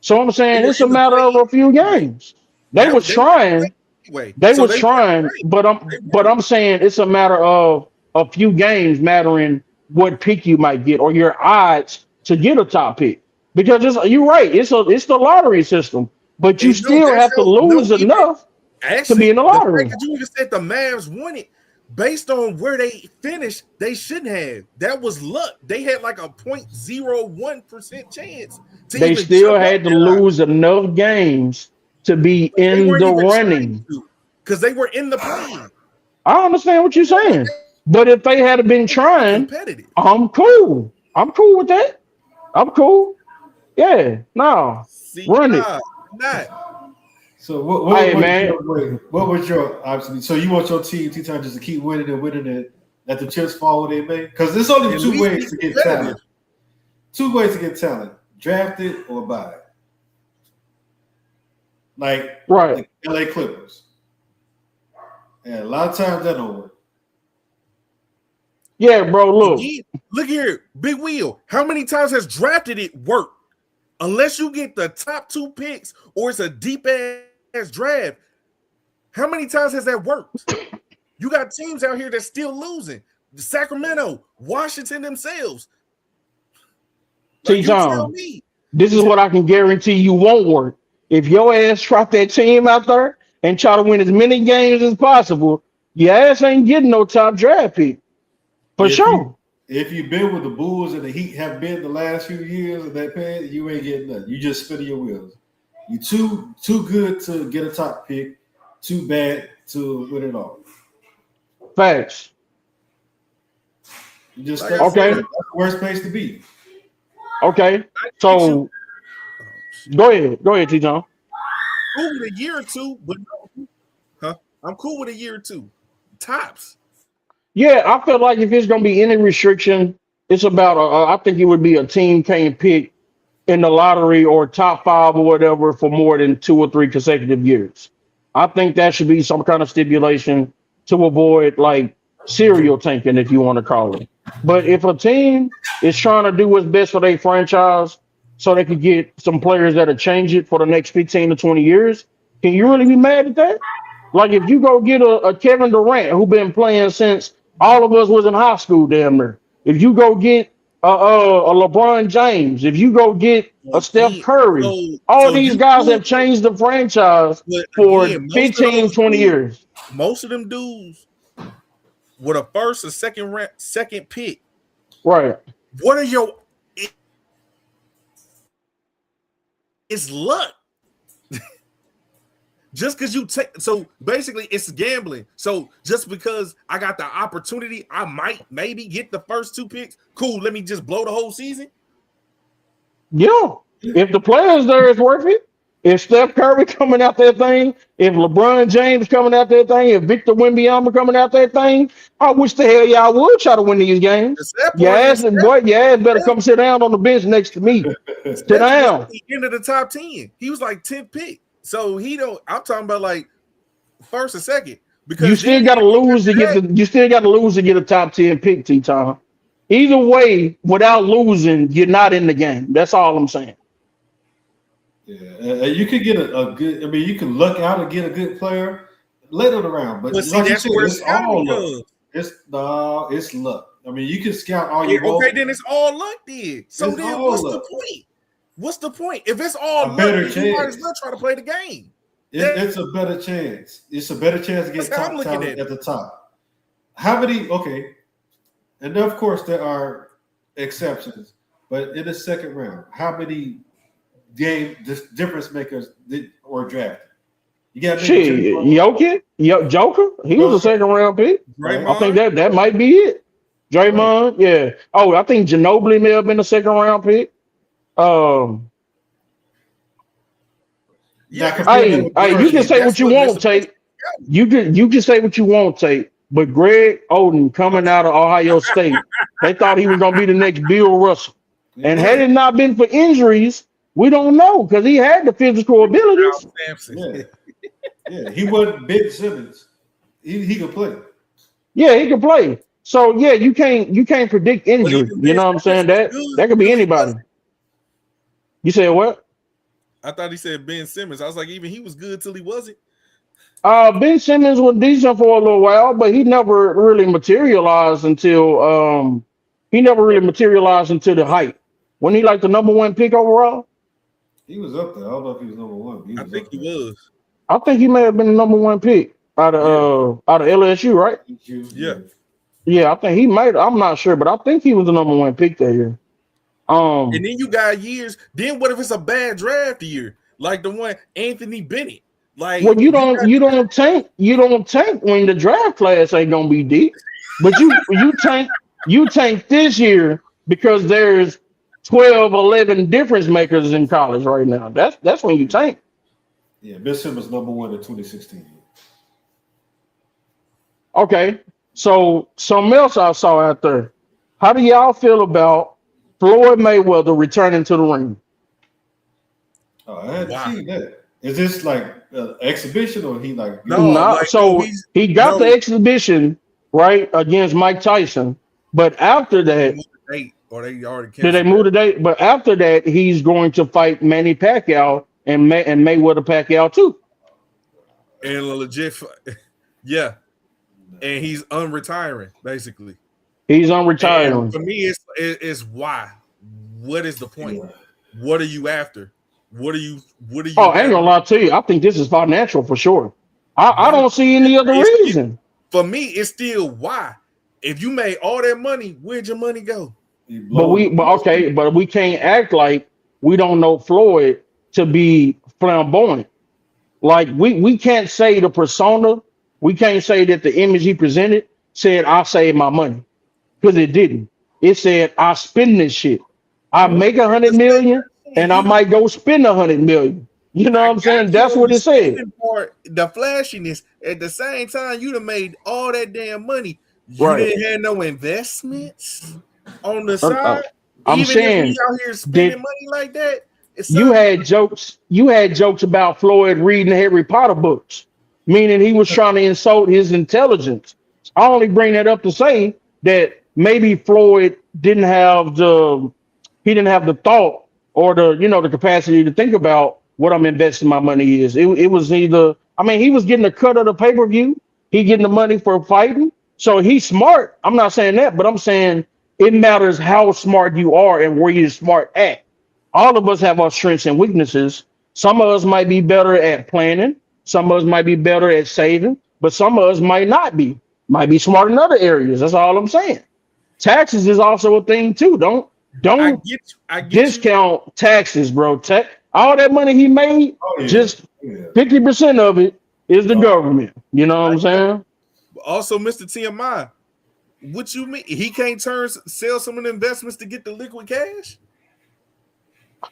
So I'm saying it's a matter of a few games. They were trying, but I'm saying it's a matter of a few games mattering what pick you might get or your odds to get a top pick. Because you're right, it's the lottery system, but you still have to lose enough to be in the lottery. You even said the Mavs won it based on where they finished. They shouldn't have. That was luck. They had like a 0.01% chance. They still had to lose enough games to be in the running because they were in the play. I understand what you're saying, but if they had been trying, I'm cool. I'm cool with that. I'm cool. Yeah, no, run it. So what was your obviously? So you want your team just to keep winning and let the chips fall where they may? Because there's only two ways to get talent. Two ways to get talent: draft it or buy it. Like the LA Clippers. And a lot of times that don't work. Yeah, bro. Look here, Big Wheel. How many times has drafted it worked? Unless you get the top 2 picks or it's a deep ass draft, how many times has that worked? You got teams out here that's still losing. The Sacramento, Washington themselves. T-Tom, this is what I can guarantee you won't work. If your ass drop that team out there and try to win as many games as possible, your ass ain't getting no top draft pick. For sure. If you've been with the Bulls and the Heat have been the last few years of that pad, you ain't getting nothing. You just spinning your wheels. You too good to get a top pick, too bad to win it all. Facts. You just Like stuck I Okay. there. That's the worst place to be. Okay. I get you. So go ahead, T. John. Cool with a year or two, but no, huh? I'm cool with a year or two, tops. Yeah, I feel like if it's gonna be any restriction, it's about. I think it would be a team can't pick in the lottery or top five or whatever for more than 2 or 3 consecutive years. I think that should be some kind of stipulation to avoid like serial tanking, if you want to call it. But if a team is trying to do what's best for their franchise so they could get some players that'll change it for the next 15 to 20 years, can you really be mad at that? Like if you go get a Kevin Durant who been playing since all of us was in high school, damn near. If you go get a LeBron James, if you go get a Steph Again, Curry, all so these you guys cool, have changed the franchise but for again, 15, 20 years. most of them dudes with a first or second pick. Right. What are your? It's luck. Just because you take, so basically it's gambling. So just because I got the opportunity, I might maybe get the first 2 picks. Cool, let me just blow the whole season. Yeah. If the players there is worth it, if Steph Curry coming out that thing, if LeBron James coming out that thing, if Victor Wembanyama coming out that thing, I wish the hell y'all would try to win these games. Your ass, boy, your ass better come sit down on the bench next to me. Sit down. At the end of the top 10. He was like 10th pick. So he don't. I'm talking about like first or second. Because You still got to lose to get the. You still got to lose to get a top 10 pick, T-Tom. Either way, without losing, you're not in the game. That's all I'm saying. Yeah, you could get a good. I mean, you can luck out and get a good player later in the round, but see, like you that's said, where it's all scouting luck. It's luck. I mean, you can scout all Yeah, you want. okay, then it's all luck. Then so It's then all what's luck. the point? What's the point? If it's all A luck, better then you might chance. as well try to play the game. It's a better chance. It's a better chance to get That's how I'm top looking talent at at the top. How many? Okay, and of course there are exceptions, but in the second round, how many difference makers were drafted? You got Shit, Joker, he was a second round pick. Right. I think Draymond, that might be it. Draymond, yeah. Oh, I think Ginobili may have been a second round pick. yeah, Hey, you can say what you want, Tate. You can say what you want, Tate. But Greg Oden coming out of Ohio State, they thought he was gonna be the next Bill Russell. And had it not been for injuries, we don't know because he had the physical abilities. Yeah, he wasn't Ben Simmons. He could play. Yeah, he could play. So yeah, you can't predict injury. You know what I'm saying? That could be anybody. You said what? I thought he said Ben Simmons. I was like, even he was good till he wasn't. Ben Simmons was decent for a little while, but he never really materialized until the height. When he like the number 1 pick overall? He was up there. I don't know if he was number 1. I think he was. I think he may have been the number 1 pick out of LSU, right? Yeah. Yeah, I think he might. I'm not sure, but I think he was the number 1 pick that year. And then you got years. Then what if it's a bad draft year, like the one Anthony Bennett? Like, well, you don't tank when the draft class ain't gonna be deep, but you tank this year because there's 12, 11 difference makers in college right now. That's when you tank. Yeah, Ben Simmons number 1 in 2016. Okay, so something else I saw out there. How do y'all feel about Floyd Mayweather returning to the ring? Oh, I hadn't seen that. Is this like an exhibition or he like? He got the exhibition right against Mike Tyson, but after that, did they move the date? But after that, he's going to fight Manny Pacquiao and Mayweather Pacquiao too. And a legit, yeah. And he's unretiring, basically. He's unretiring. And for me, it's why. What is the point? Yeah. What are you after? What are you? Oh, I ain't gonna lie to you. I think this is financial for sure. I don't see any other reason. For me, it's still why. If you made all that money, where'd your money go? But we can't act like we don't know Floyd to be flamboyant. Like we can't say the persona, we can't say that the image he presented said I saved my money because it didn't. It said I spend this shit. I Yep. make 100 million and I You, might go spend 100 million. You know I what I'm saying? got you That's on what the it said. spending part, the flashiness. At the same time, you done made all that damn money. You Right. didn't have no investments on the Uh, uh, side. I'm Even if we saying out here spending that money like that, it's you something. had jokes. You had jokes about Floyd reading Harry Potter books, meaning he was trying to insult his intelligence. I only bring that up to say that maybe Floyd didn't have the thought or the capacity to think about what I'm investing my money is. It was either, I mean, he was getting a cut of the pay-per-view, he getting the money for fighting. So he's smart. I'm not saying that, but I'm saying it matters how smart you are and where you're smart at. All of us have our strengths and weaknesses. Some of us might be better at planning, some of us might be better at saving, but some of us might not be. Might be smart in other areas. That's all I'm saying. Taxes is also a thing too. Don't I don't get you. I get you. discount taxes, bro. All that money he made, Oh yeah, just yeah. 50% of it is the Oh, government. You know what I I'm got saying? you. Also, Mr. TMI, what you mean? He can't sell some of the investments to get the liquid cash?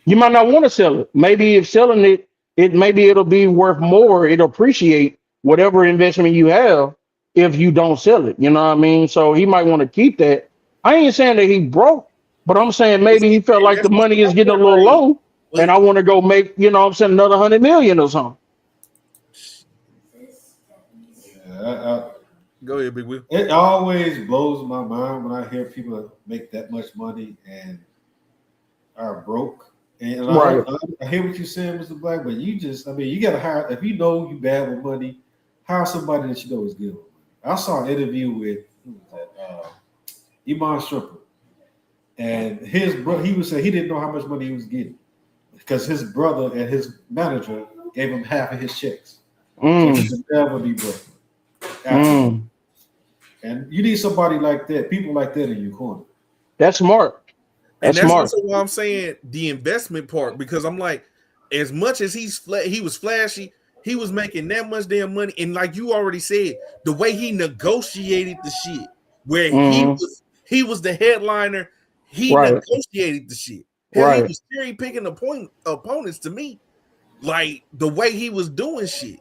You might not want to sell it. Maybe if selling it, maybe it'll be worth more. It'll appreciate whatever investment you have if you don't sell it. You know what I mean? So he might want to keep that. I ain't saying that he broke, but I'm saying maybe he felt like the That's money is my getting a point. little Like, low, well, and I want to go make, I'm saying another 100 million or something. yeah. go ahead, Big Will. It always blows my mind when I hear people make that much money and are broke. And Right. I hear what you're saying, Mr. Black, but you got to hire, if you know you bad with money, hire somebody that you know is good with money. I saw an interview with, who was that? Iman Shumpert. And his brother, he was saying he didn't know how much money he was getting because his brother and his manager gave him half of his checks. So he Mm, could never be broke. Absolutely. mm. And you need somebody like that, people like that in your corner. That's smart. And That's that's smart. also why I'm saying the investment part, because I'm like, as much as he was flashy, he was making that much damn money. And like you already said, the way he negotiated the shit, where Mm, he was the headliner, he right. negotiated the shit. Hell, he Right. was cherry picking opponents to me. Like the way he was doing shit.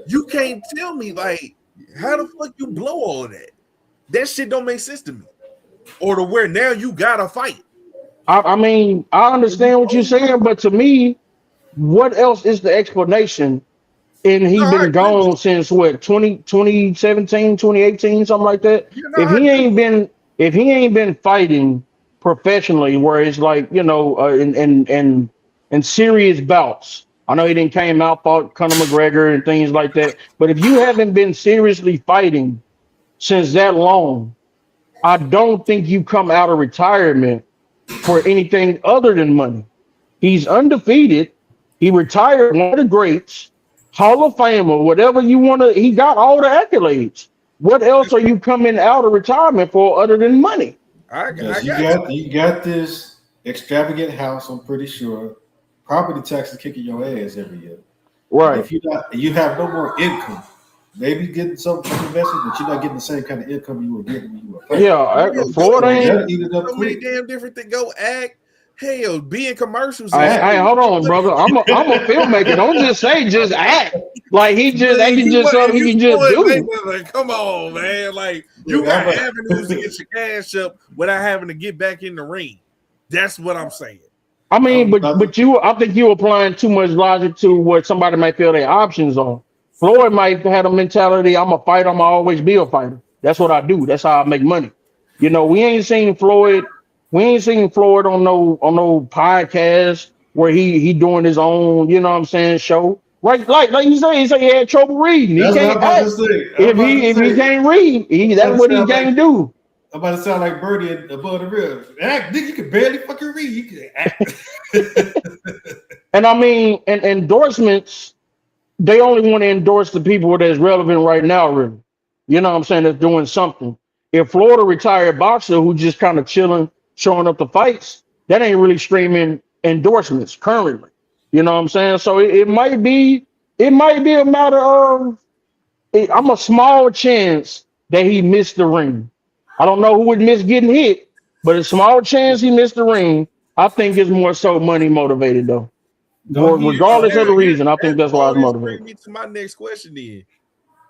You can't tell me like how the fuck you blow all of that. That shit don't make sense to me. Or to where now you gotta fight. I mean, I understand what you're saying, but to me, what else is the explanation? And No, he I been agree with gone since what, 2017, 2018, something like that. you. You know, If I he agree. ain't been if he ain't been fighting professionally, where it's like, in serious bouts. I know he didn't came out, fought Conor McGregor and things like that. But if you haven't been seriously fighting since that long, I don't think you come out of retirement for anything other than money. He's undefeated. He retired one of the greats, Hall of Fame or whatever you want to. He got all the accolades. What else are you coming out of retirement for other than money? I Because you got you. got this extravagant house, I'm pretty sure. Property taxes kicking your ass every year. And Right. if you have no more income, maybe getting some investment, but you're not getting the same kind of income you were getting when you were fighting. Yeah. Hell, Florida go ain't. That eat it up so many quick. damn different things. Go act. Hell, be in commercials and shit. I Exactly. hold on, brother. I'm a filmmaker. Don't just say just act. Like Man, acting you just want something if he you can just want do. like, come on, man. Like you Look, got avenues to get your cash up without having to get back in the ring. That's what I'm saying. I mean, I'm but about to, I think you applying too much logic to what somebody might feel their options on. Floyd might have a mentality, I'm a fighter, I'm always be a fighter. That's what I do. That's how I make money. We ain't seen Floyd on no podcast where he doing his own, what I'm saying, show. Right, like he say he had trouble reading. He that's what I'm can't about to act. say. If he can't read, I'm that's about to what he sound like can't do. I'm about to sound like Birdie above the rim. Act, nigga, you can barely fucking read. You can act. And I mean, and endorsements, they only want to endorse the people that's relevant right now, really. You know what I'm saying? That's doing something. If Florida retired boxer who just kind of chilling, showing up the fights, that ain't really streaming endorsements currently. You know what I'm saying? So it might be a matter of I'm a small chance that he missed the ring. I don't know who would miss getting hit, but a small chance he missed the ring. I think it's more so money motivated though. Don't he? Regardless of the Here, reason, I think that's why it's this brings motivated. me to my next question. Then,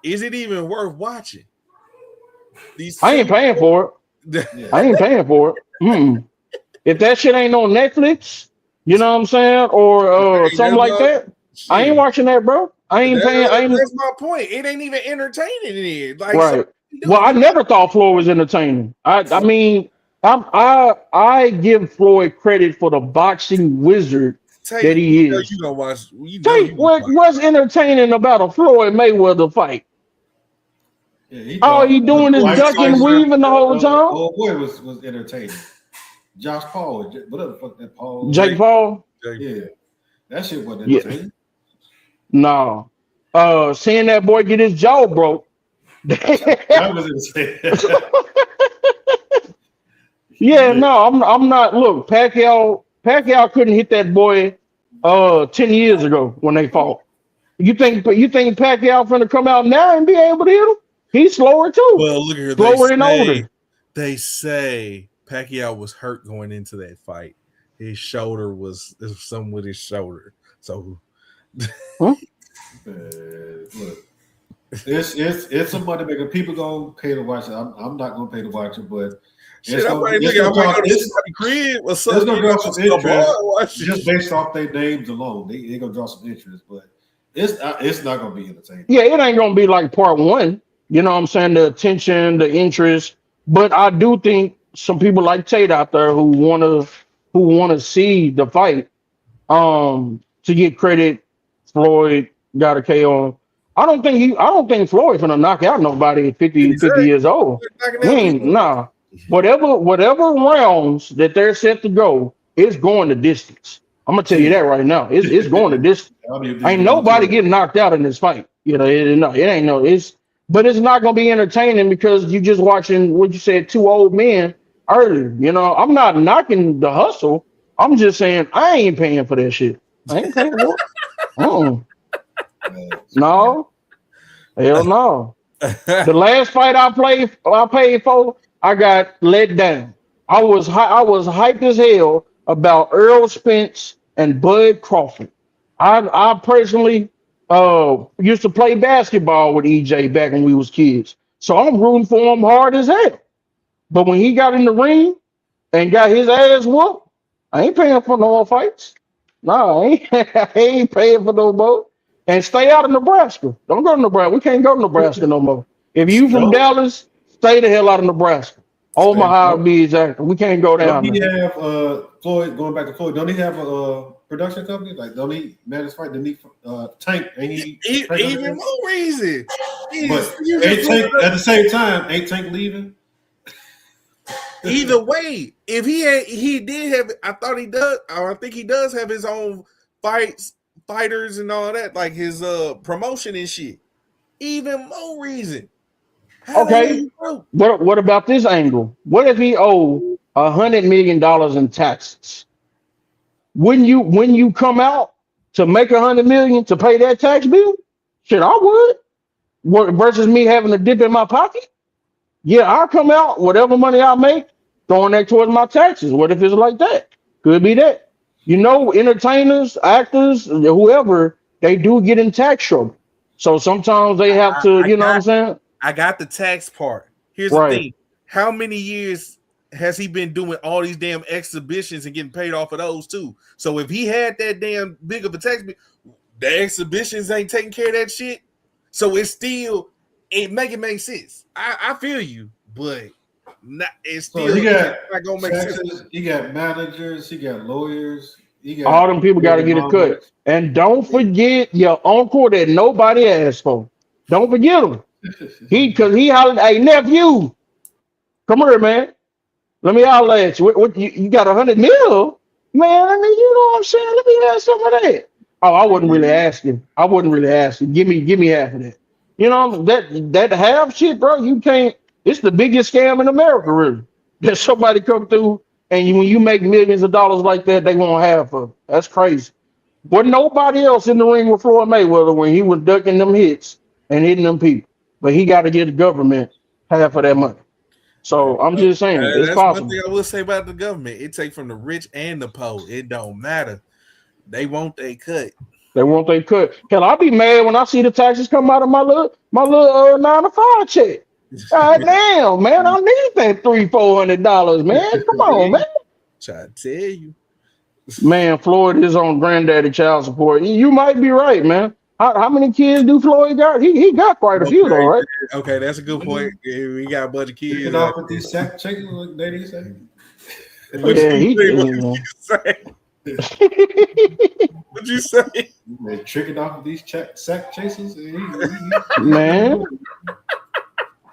is it even worth watching these? I ain't paying for it. Yeah. I ain't paying for it. If that shit ain't on Netflix, you know what I'm saying, or Hey, something like that, I ain't shit. watching that, bro. I ain't paying. I ain't That's my point. It ain't even entertaining. It like so right. Well, I never thought Floyd was entertaining. I mean, I give Floyd credit for the boxing wizard that he is. You gonna watch. You know Take you gonna watch. what's entertaining about a Floyd Mayweather fight? Yeah, All he doing is ducking and weaving the whole time. Oh boy, was entertaining. Josh Paul, whatever the fuck that Paul. Jake Paul. Yeah, that shit wasn't Yeah. entertaining. No. Seeing that boy get his jaw broke. That was insane. Yeah, no, I'm not. Look, Pacquiao couldn't hit that boy 10 years ago when they fought. You think Pacquiao finna come out now and be able to hit him? He's slower too. Well, look here. Slower and older. They say Pacquiao was hurt going into that fight. His shoulder was something with his shoulder. So, Look, it's a money maker. People gonna pay to watch it. I'm not gonna pay to watch it, but shit, I might go to somebody's crib or something. It's gonna draw some interest just based off their names alone. They gonna draw some interest, but it's not gonna be entertaining. Yeah, it ain't gonna be like part one. You know what I'm saying? The attention, the interest. But I do think some people like Tate out there who wanna see the fight. To get credit, Floyd got a KO. I don't think Floyd finna knock out nobody at 50 years old. Nah. Whatever rounds that they're set to go, it's going the distance. I'm gonna tell you that right now. It's going the distance. Ain't nobody getting knocked out in this fight. You know, but it's not gonna be entertaining because you just watching what you said, two old men earlier. You know, I'm not knocking the hustle. I'm just saying I ain't paying for that shit. I ain't paying for it. No. Hell no. The last fight I paid for, I got let down. I was hyped as hell about Earl Spence and Bud Crawford. I personally used to play basketball with EJ back when we was kids. So I'm rooting for him hard as hell. But when he got in the ring and got his ass whooped, I ain't paying for no more fights. No, I ain't paying for no more. And stay out of Nebraska. Don't go to Nebraska. We can't go to Nebraska no more. If you from Dallas, stay the hell out of Nebraska. Omaha, be exact. We can't go down. Don't he have Floyd, going back to Floyd, don't he have a production company? Like, don't he manage fight? Don't he Tank? Ain't he even more reason. But ain't Tank at the same time, ain't Tank leaving? Either way, if he did have, I thought he does, or I think he does have his own fighters and all that, like his promotion and shit. Even more reason. Okay. What about this angle? What if he owed $100 million in taxes? When you come out to make $100 million to pay that tax bill? Shit, I would. What versus me having a dip in my pocket? Yeah, I'll come out, whatever money I make, throwing that towards my taxes. What if it's like that? Could be that. You know, entertainers, actors, whoever, they do get in tax trouble. So sometimes they have to, what I'm saying? I got the tax part. Here's the thing. How many years has he been doing all these damn exhibitions and getting paid off of those too? So if he had that damn big of a tax bill, the exhibitions ain't taking care of that shit. So it make sense. I feel you, but it's still not gonna make sense. He got managers, he got lawyers, all them people got to get a cut. And don't forget your uncle that nobody asked for. Don't forget him. Because he hollered, hey nephew, come here, man. Let me holler at you. What you got 100 mil? Man, I mean, you know what I'm saying? Let me have some of that. Oh, I wasn't really asking. Give me half of that. You know, that half shit, bro, you can't. It's the biggest scam in America, really. That somebody come through and when you make millions of dollars like that, they won't have for. That's crazy. Wasn't nobody else in the ring with Floyd Mayweather when he was ducking them hits and hitting them people. But he got to give the government half of that money. So I'm just saying, it's That's one possible. thing I will say about the government. It take from the rich and the poor. It don't matter. They want they cut. They want they cut. Hell, I'll be mad when I see the taxes come out of my little 9 to 5 check. God damn, man, I need that $300-400, man. Come on, man. Try to tell you. Man, Floyd is on granddaddy child support. You might be right, man. How many kids do Floyd got? He got quite a few though, right? Okay, that's a good point. We got a bunch of kids. Tricking off with these sack chasers, like they say. What Yeah, you say? What'd you say? They're tricking off with these sack chasers. Man.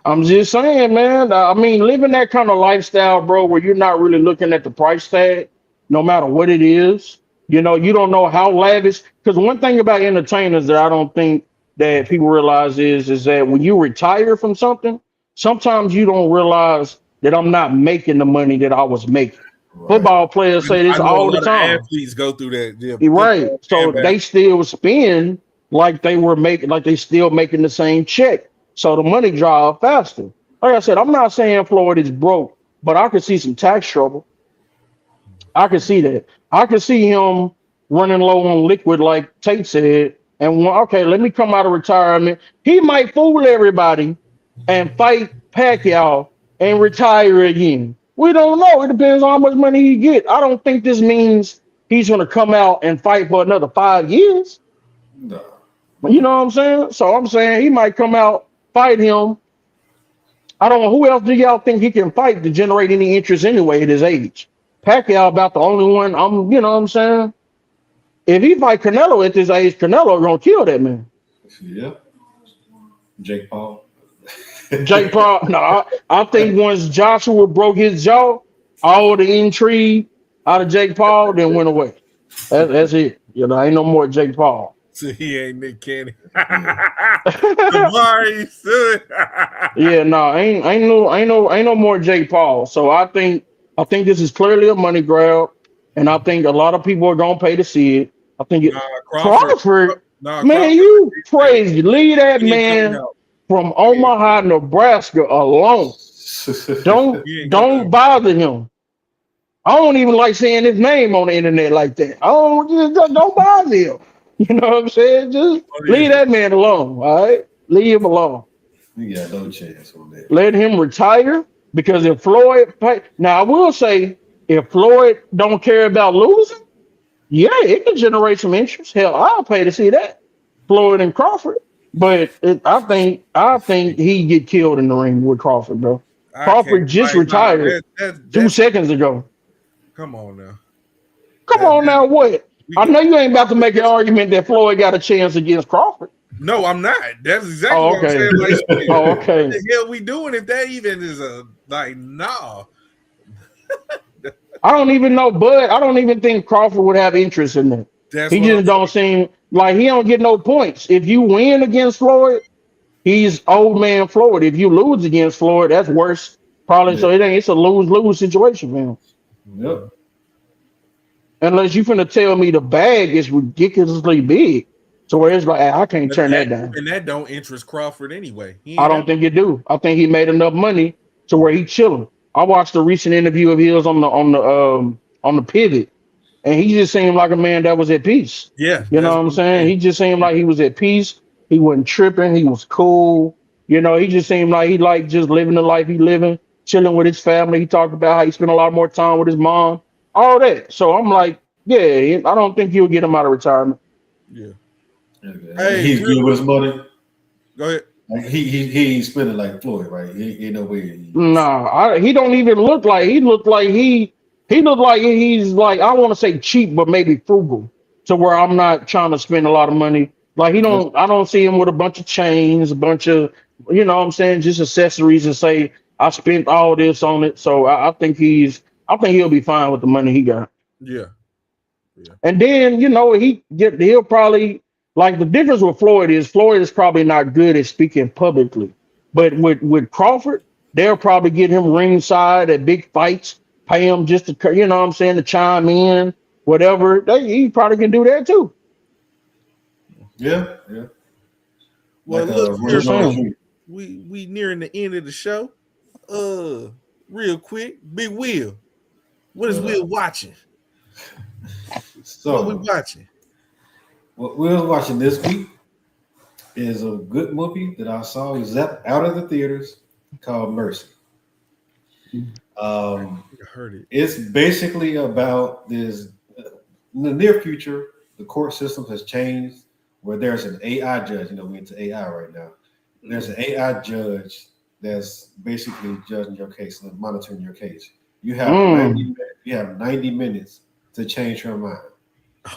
I'm just saying, man. I mean, living that kind of lifestyle, bro, where you're not really looking at the price tag, no matter what it is. You don't know how lavish. Because one thing about entertainers that I don't think that people realize is that when you retire from something, sometimes you don't realize that I'm not making the money that I was making. Right. Football players say this all the time. Athletes go through that. Yeah, right. So they still spend like they were making, like they still making the same check. So the money drive faster. Like I said, I'm not saying Floyd is broke, but I could see some tax trouble. I could see that. I could see him running low on liquid, like Tate said, and okay, let me come out of retirement. He might fool everybody and fight Pacquiao and retire again. We don't know. It depends on how much money he get. I don't think this means he's going to come out and fight for another 5 years. No. You know what I'm saying? So I'm saying he might come out, fight him. I don't know. Who else do y'all think he can fight to generate any interest anyway at his age? Pacquiao about the only one. You know what I'm saying? If he fight Canelo at this age, Canelo gonna kill that man. Yeah. Jake Paul. Jake Paul. No, I think once Joshua broke his jaw, all the intrigue out of Jake Paul then went away. That's it. Ain't no more Jake Paul. So he ain't Nick Cannon. Yeah, no, ain't no more Jake Paul. So I think this is clearly a money grab, and I think a lot of people are gonna pay to see it. I think Crawford, man, you crazy. Leave that man from Omaha, Nebraska alone. Don't bother him. I don't even like saying his name on the internet like that. Don't bother him. You know what I'm saying? Just leave that man alone. All right, leave him alone. You got no chance on that. Let him retire, because if Floyd now, I will say, if Floyd don't care about losing, yeah, it can generate some interest. Hell, I'll pay to see that, Floyd and Crawford. But I think he get killed in the ring with Crawford, bro. Crawford just retired 2 seconds ago. Come on now. Come on now, what? I know you ain't about to make an argument that Floyd got a chance against Crawford. No, I'm not. That's exactly what I'm saying. Like, okay. What the hell we doing if that even is nah? I don't even know, Bud. I don't even think Crawford would have interest in that. He just don't seem like he don't get no points. If you win against Floyd, he's old man Floyd. If you lose against Floyd, that's worse. Probably. Yeah. So it's a lose-lose situation for him. Yep. Unless you finna tell me the bag is ridiculously big, so where it's like, I can't turn that down. And that don't interest Crawford anyway. I don't think it do. I think he made enough money to where he chilling. I watched a recent interview of his on the pivot, and he just seemed like a man that was at peace. Yeah, you know what I'm saying. He just seemed like he was at peace. He wasn't tripping. He was cool. He just seemed like he liked just living the life he living, chilling with his family. He talked about how he spent a lot more time with his mom. All that. So I'm like, yeah, I don't think you'll get him out of retirement. Yeah. Hey, he's good with his money. Go ahead. Like he ain't spending like Floyd, right? He ain't no way. Nah, he don't even look like he looked like he looked like he's like, I want to say cheap, but maybe frugal, to where I'm not trying to spend a lot of money. Like I don't see him with a bunch of chains, a bunch of, you know what I'm saying, just accessories, and say I spent all this on it. So I think he'll be fine with the money he got. Yeah. And then, he'll probably, like, the difference with Floyd is probably not good at speaking publicly. But with Crawford, they'll probably get him ringside at big fights, pay him just to, to chime in, whatever. He probably can do that too. Yeah, yeah. Well, Like look Roy here, Jones saying. Jr. we nearing the end of the show. Real quick, Big Will. What is Will watching? What we So watching? what we're watching this week is a good movie that I saw was out of the theaters called Mercy. Um, I heard it. it's basically about this in the near future, the court system has changed where there's an AI judge. You know, we're into AI right now. There's an AI judge that's basically judging your case and monitoring your case. You have 90 Mm. minutes, you have 90 minutes to change her mind.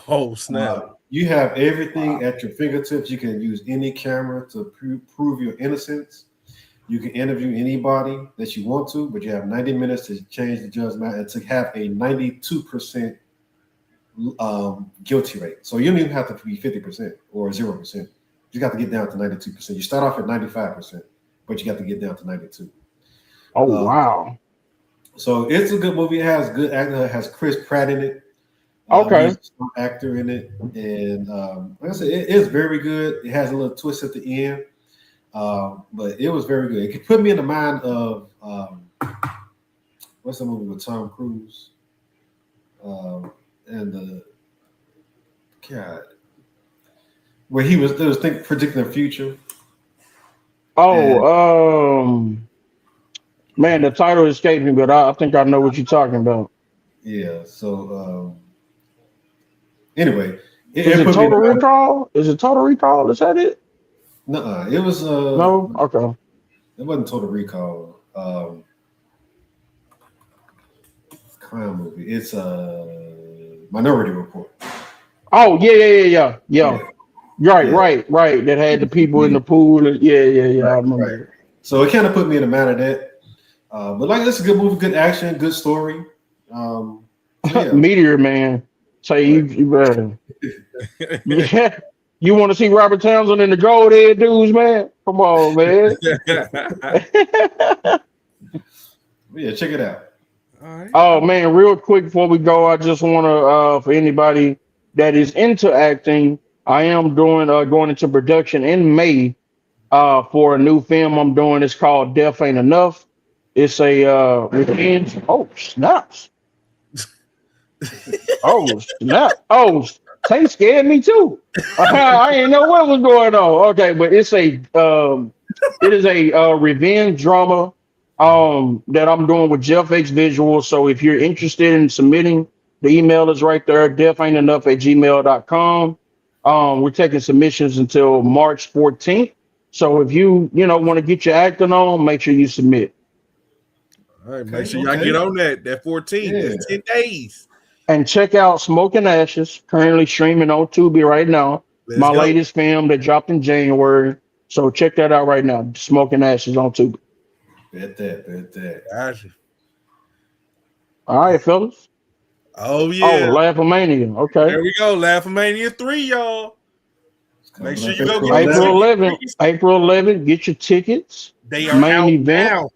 Oh snap! You have everything at your fingertips. You can use any camera to prove your innocence. You can interview anybody that you want to, but you have 90 minutes to change the judge's mind and to have a 92% guilty rate. So you don't even have to be 50% or 0%. You got to get down to 92%. You start off at 95%, but you got to get down to 92. Oh Um, wow. so it's a good movie. It has good actor. It has Chris Pratt in it. Okay. He's a strong actor in it, and like I said, it is very good. It has a little twist at the end, but it was very good. It could put me in the mind of what's the movie with Tom Cruise and the God where he was predicting the future. And Oh, man, the title escaped me, but I think I know what you're talking about. yeah, so anyway, Is it it put me in the Total mind. Recall? Is it Total Recall? Is that it? Nuh-uh. It was No? Okay. it wasn't Total Recall. Crime movie. It's Minority Report. Oh, yeah. Yeah, yeah, Right. That had the people in yeah. the pool. Yeah. I Right, right. remember. So it kind of put me in the mind of that. But like, it's a good movie, good action, good story. So yeah, Meteor Man. Say right. you better. Yeah. You want to see Robert Townsend and the Gold Head dudes, man? Come on, man. Yeah, check it out. All right. Oh man, real quick before we go, I just want to for anybody that is into acting, I am doing going into production in May for a new film I'm doing. It's called Death Ain't Enough. It's a revenge. Oh snaps! Oh snap! Oh, Tay scared me too. I didn't know what was going on. Okay, but it is a revenge drama that I'm doing with Jeff X Visual. So if you're interested in submitting, the email is right there, deafaintenough@gmail.com. We're taking submissions until March 14th. So if you want to get your acting on, make sure you submit. All right. Make Okay, sure y'all okay. get on that 14. Yeah. That's 10 days. And check out Smoke and Ashes, currently streaming on Tubi right now. Let's My go. latest film that dropped in January. So check that out right now. Smoke and Ashes on Tubi. Bet that. Gotcha. All right, fellas. Oh Oh, yeah. Laughomania. Okay. There we go. Laughomania 3, y'all. It's Make coming sure up you go April get your 11th. tickets. April 11th, get your tickets. They are Main out event. now.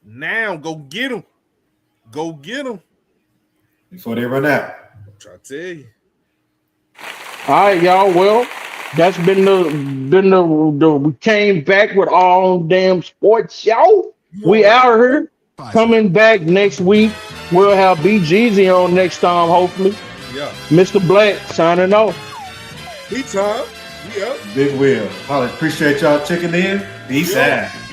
Now go get them. Go get them. Before they run out. Try to tell you. All right, y'all. Well, that's been the we came back with all damn sports, y'all. We out here. Coming back next week. We'll have BGezy on next time, hopefully. Yeah. Mr. Blaq signing off. He time. We up. Big Will. Holly, appreciate y'all checking in. Peace Yeah. out.